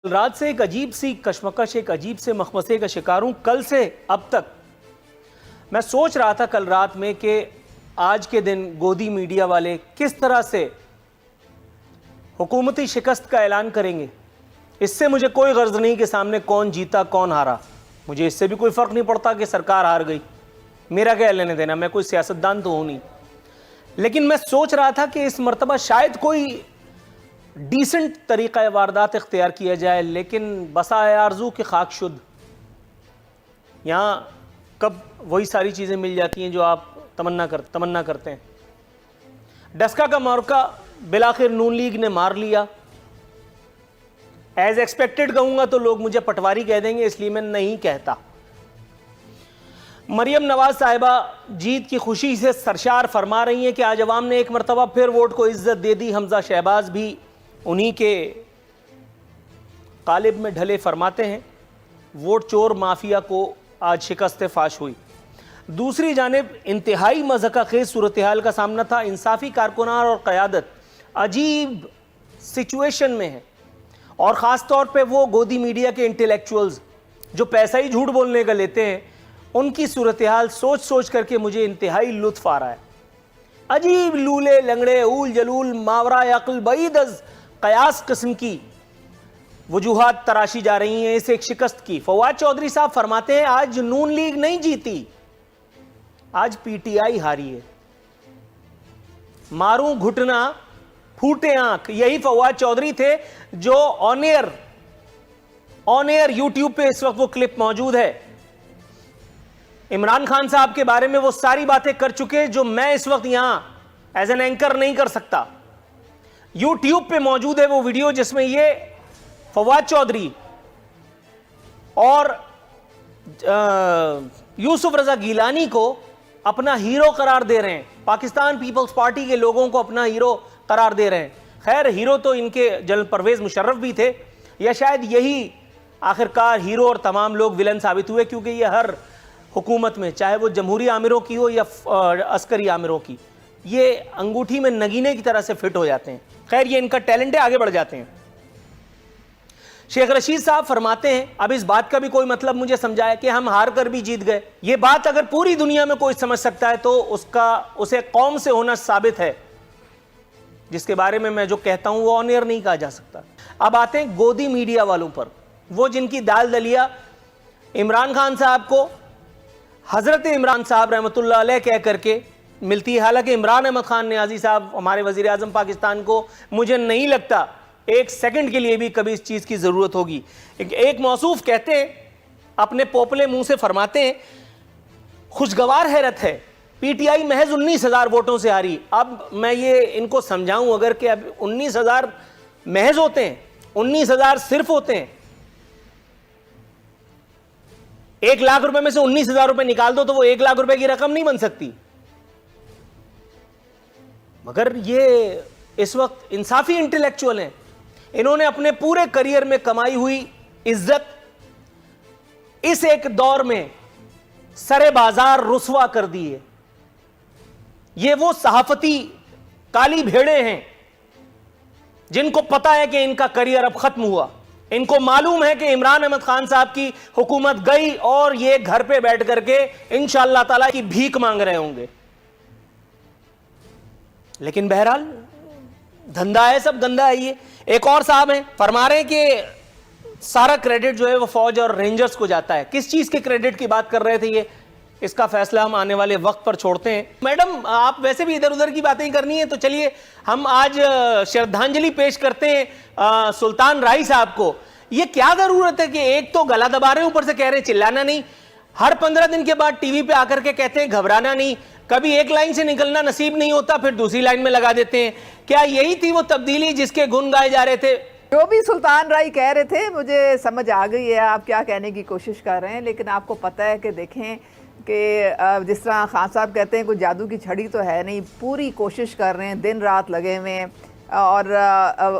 रात से एक अजीब सी कशमकश, एक अजीब से मखमसे का शिकार हूं। कल से अब तक मैं सोच रहा था कल रात में कि आज के दिन गोदी मीडिया वाले किस तरह से हुकूमती शिकस्त का ऐलान करेंगे। इससे मुझे कोई गर्ज नहीं कि सामने कौन जीता कौन हारा, मुझे इससे भी कोई फ़र्क नहीं पड़ता कि सरकार हार गई, मेरा क्या लेने देना, मैं कोई सियासतदान तो हूँ नहीं। लेकिन मैं सोच रहा था कि इस मरतबा शायद कोई डिसेंट तरीक़ा वारदात इख्तियार किया जाए, लेकिन बसा है आरजू के खाक शुद्ध। यहाँ कब वही सारी चीज़ें मिल जाती हैं जो आप तमन्ना करते हैं। डस्का का मौका बिलाखिर नून लीग ने मार लिया। एज एक्सपेक्टेड कहूँगा तो लोग मुझे पटवारी कह देंगे, इसलिए मैं नहीं कहता। मरियम नवाज साहिबा जीत की खुशी से सरशार फरमा रही हैं कि आज अवाम ने एक मरतबा फिर वोट को इज्जत दे दी। हमजा शहबाज भी उन्हीं के कालिब में ढले फरमाते हैं वोट चोर माफिया को आज शिकस्त फाश हुई। दूसरी जानिब इंतहाई मज़हका खेज सूरत हाल का सामना था। इंसाफी कारकुनान और क़यादत अजीब सिचुएशन में है, और ख़ास तौर पे वो गोदी मीडिया के इंटेलेक्चुअल्स जो पैसा ही झूठ बोलने का लेते हैं, उनकी सूरत हाल सोच सोच करके मुझे इंतहाई लुत्फ़ आ रहा है। अजीब लूले लंगड़े ऊल जलूल मावरा अक्ल बईद अज़ कयास किस्म की वजूहात तराशी जा रही हैं इस एक शिकस्त की। फवाद चौधरी साहब फरमाते हैं आज नून लीग नहीं जीती, आज पीटीआई हारी है। मारूं घुटना फूटे आंख, यही फवाद चौधरी थे जो ऑन एयर यूट्यूब पे इस वक्त वो क्लिप मौजूद है। इमरान खान साहब के बारे में वो सारी बातें कर चुके जो मैं इस वक्त यहां एज एन एंकर नहीं कर सकता। यूट्यूब पे मौजूद है वो वीडियो जिसमें ये फवाद चौधरी और यूसुफ रजा गीलानी को अपना हीरो करार दे रहे हैं, पाकिस्तान पीपल्स पार्टी के लोगों को अपना हीरो करार दे रहे हैं। खैर हीरो तो इनके जनरल परवेज मुशर्रफ भी थे, या शायद यही आखिरकार हीरो और तमाम लोग विलन साबित हुए, क्योंकि ये हर हुकूमत में, चाहे वो जमहूरी आमिरों की हो या अस्करी आमिरों की, ये अंगूठी में नगीने की तरह से फिट हो जाते हैं। खैर ये इनका टैलेंट है, आगे बढ़ जाते हैं। शेख रशीद साहब फरमाते हैं अब इस बात का भी कोई मतलब मुझे समझाया कि हम हार कर भी जीत गए। ये बात अगर पूरी दुनिया में कोई समझ सकता है तो उसे कौम से होना साबित है, जिसके बारे में मैं जो कहता हूं वो ऑन एयर नहीं कहा जा सकता। अब आते हैं गोदी मीडिया वालों पर, वो जिनकी दाल दलिया इमरान खान साहब को हजरत इमरान साहब रहमतुल्लाह अलैह कह करके मिलती है। हालांकि इमरान अहमद खान नियाजी साहब हमारे वजीर आजम पाकिस्तान को मुझे नहीं लगता एक सेकंड के लिए भी कभी इस चीज़ की ज़रूरत होगी। एक मौसूफ कहते हैं, अपने पोपले मुंह से फरमाते हैं, खुशगवार हैरत है पीटीआई महज 19,000 वोटों से हारी। अब मैं ये इनको समझाऊं अगर कि अब 19,000 महज होते हैं, 19,000 सिर्फ होते हैं, 1 लाख रुपए में से 19,000 रुपए निकाल दो तो वो 1 लाख रुपए की रकम नहीं बन सकती। मगर ये इस वक्त इंसाफी इंटेलेक्चुअल हैं, इन्होंने अपने पूरे करियर में कमाई हुई इज्जत इस एक दौर में सरे बाजार रुसवा कर दी है। ये वो सहाफती काली भेड़े हैं जिनको पता है कि इनका करियर अब खत्म हुआ। इनको मालूम है कि इमरान अहमद खान साहब की हुकूमत गई और ये घर पे बैठ करके इंशाअल्लाह ताला की भीख मांग रहे होंगे। लेकिन बहरहाल धंधा है, सब गंदा है। ये एक और साहब हैं, फरमा रहे हैं कि सारा क्रेडिट जो है वो फौज और रेंजर्स को जाता है। किस चीज के क्रेडिट की बात कर रहे थे ये, इसका फैसला हम आने वाले वक्त पर छोड़ते हैं। मैडम आप वैसे भी इधर उधर की बातें ही करनी है, तो चलिए हम आज श्रद्धांजलि पेश करते हैं सुल्तान राही साहब को। ये क्या जरूरत है कि एक तो गला दबा रहे हैं, ऊपर से कह रहे हैं चिल्लाना नहीं, हर 15 दिन के बाद टीवी पे आकर के कहते हैं घबराना नहीं, कभी एक लाइन से निकलना नसीब नहीं होता फिर दूसरी लाइन में लगा देते हैं। क्या यही थी वो तब्दीली जिसके गुण गाए जा रहे थे? जो भी सुल्तान राही कह रहे थे मुझे समझ आ गई है आप क्या कहने की कोशिश कर रहे हैं, लेकिन आपको पता है कि देखें कि जिस तरह खान साहब कहते हैं कोई जादू की छड़ी तो है नहीं, पूरी कोशिश कर रहे हैं, दिन रात लगे हुए हैं। और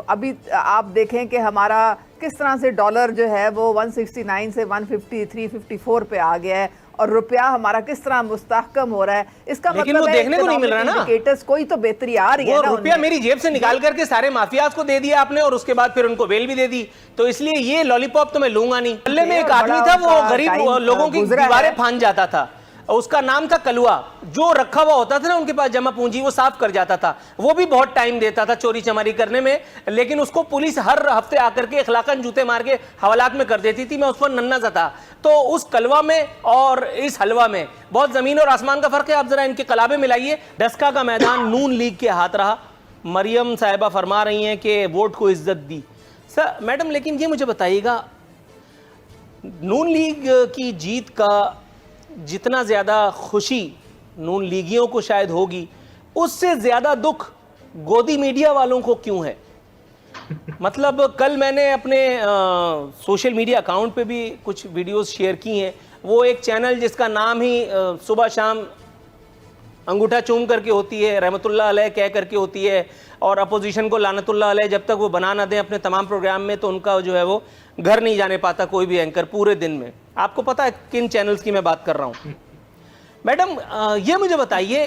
अभी आप देखें कि हमारा किस तरह से डॉलर जो है वो 169 से 150 354 पे आ गया है, और रुपया हमारा किस तरह मुस्तहकम हो रहा है, इसका लेकिन मतलब वो देखने को नहीं मिल रहा ना। इंडिकेटर्स कोई तो बेहतरी आ रही है ना। रुपया मेरी जेब से निकाल करके सारे माफियाज को दे दिया आपने, और उसके बाद फिर उनको बेल भी दे दी, तो इसलिए ये लॉलीपॉप तो मैं लूंगा नहीं। मोहल्ले में एक आदमी था, वो गरीब लोगों की दीवारें फांद जाता था, उसका नाम था कलुआ। जो रखा हुआ होता था ना उनके पास जमा पूंजी, वो साफ कर जाता था। वो भी बहुत टाइम देता था चोरी चमारी करने में, लेकिन उसको पुलिस हर हफ्ते आकर के इखलाकन जूते मार के हवालात में कर देती थी। मैं उस पर नन्ना सा था। तो उस कलवा में और इस हलवा में बहुत जमीन और आसमान का फर्क है। आप जरा इनके कलाबे मिलाइए। डस्का का मैदान नून लीग के हाथ रहा। मरियम साहिबा फरमा रही हैं कि वोट को इज्जत दी। सर मैडम, लेकिन ये मुझे बताइएगा, नून लीग की जीत का जितना ज़्यादा खुशी नून लीगियों को शायद होगी, उससे ज़्यादा दुख गोदी मीडिया वालों को क्यों है? मतलब कल मैंने अपने सोशल मीडिया अकाउंट पे भी कुछ वीडियोस शेयर की हैं। वो एक चैनल जिसका नाम ही सुबह शाम अंगूठा चूम करके होती है, रहमतुल्लाह अलैह कह करके होती है, और अपोजिशन को लानतुल्लाह अलैह, जब तक वो बना ना दें अपने तमाम प्रोग्राम में तो उनका जो है वो घर नहीं जाने पाता कोई भी एंकर पूरे दिन में। आपको पता है किन चैनल्स की मैं बात कर रहा हूँ। मैडम ये मुझे बताइए,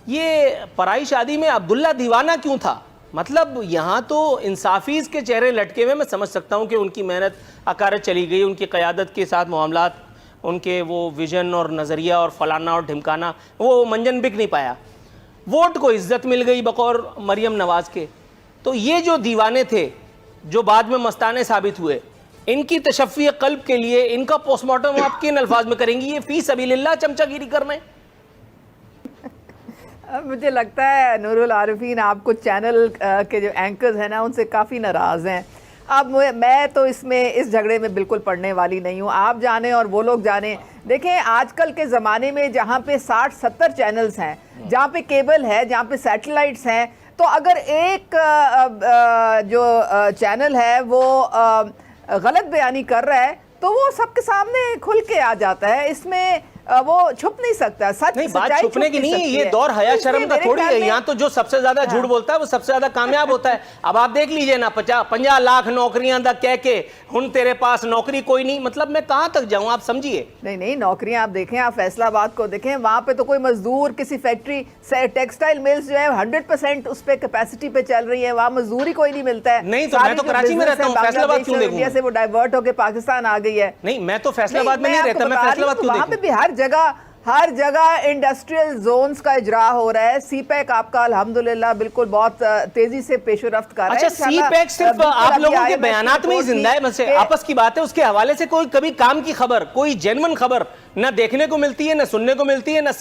ये पराई शादी में अब्दुल्ला दीवाना क्यों था? मतलब यहाँ तो इंसाफीज के चेहरे लटके हुए। मैं समझ सकता हूँ कि उनकी मेहनत अकारत चली गई, उनकी क़यादत के साथ मामलात, उनके वो विजन और नज़रिया और फलाना और ढिमकाना, वो मंजन बिक नहीं पाया। वोट को इज्जत मिल गई बकौर मरियम नवाज के। तो ये जो दीवाने थे जो बाद में मस्ताने साबित हुए, इनकी तशफ़ी क़ल्ब के लिए इनका पोस्टमार्टम आप किन अल्फाज में करेंगी? ये फी सबीलिल्लाह चमचागिरी करने। मुझे लगता है नूरुल आरिफीन, आप कुछ चैनल के जो एंकर्स हैं ना उनसे काफ़ी नाराज़ हैं। अब मैं तो इसमें इस झगड़े में बिल्कुल पड़ने वाली नहीं हूँ। आप जाने और वो लोग जाने। देखें, आजकल के ज़माने में जहाँ पे 60-70 चैनल्स हैं, जहाँ पे केबल है, जहाँ पे सैटेलाइट्स हैं, तो अगर एक जो चैनल है वो गलत बयानी कर रहा है तो वो सबके सामने खुल के आ जाता है। इसमें वो छुप नहीं सकता। सच नहीं, बात छुपने की नहीं है, ये दौर हया शर्म का थोड़ी है। यहाँ तो जो सबसे ज्यादा झूठ बोलता है वो सबसे ज्यादा कामयाब होता है। अब आप देख लीजिए ना, 50 लाख नौकरियां दा कह के हुन तेरे पास नौकरी कोई नहीं। मतलब मैं कहां तक जाऊं, आप समझिए। नहीं, नौकरियां आप देखें, आप फैसलाबाद को देखें, वहां पे तो कोई मजदूर किसी फैक्ट्री से टेक्सटाइल मिल्स जो है 100% उस पे कैपेसिटी पे चल रही है, वहां मजदूरी कोई नहीं मिलता है। नहीं, तो मैं तो कराची में रहता हूं, फैसलाबाद क्यों देखूं? इंडिया से वो डाइवर्ट होकर पाकिस्तान आ गई है। नहीं, मैं तो फैसलाबाद में नहीं रहता, मैं फैसलाबाद क्यों देखूं? वहां पे भी हर जगह इंडस्ट्रियल जोन्स का इजरा हो रहा है। सीपैक आपका अल्हम्दुलिल्लाह बिल्कुल बहुत तेजी से पेशरफ्त कर रहा है। अच्छा, सीपैक सिर्फ आप लोगों के बयानात में ही जिंदा है, बस आपस की बात है। उसके हवाले से कोई कभी काम की खबर, कोई जेन्युइन खबर ना देखने को मिलती है, ना सुनने को मिलती है, ना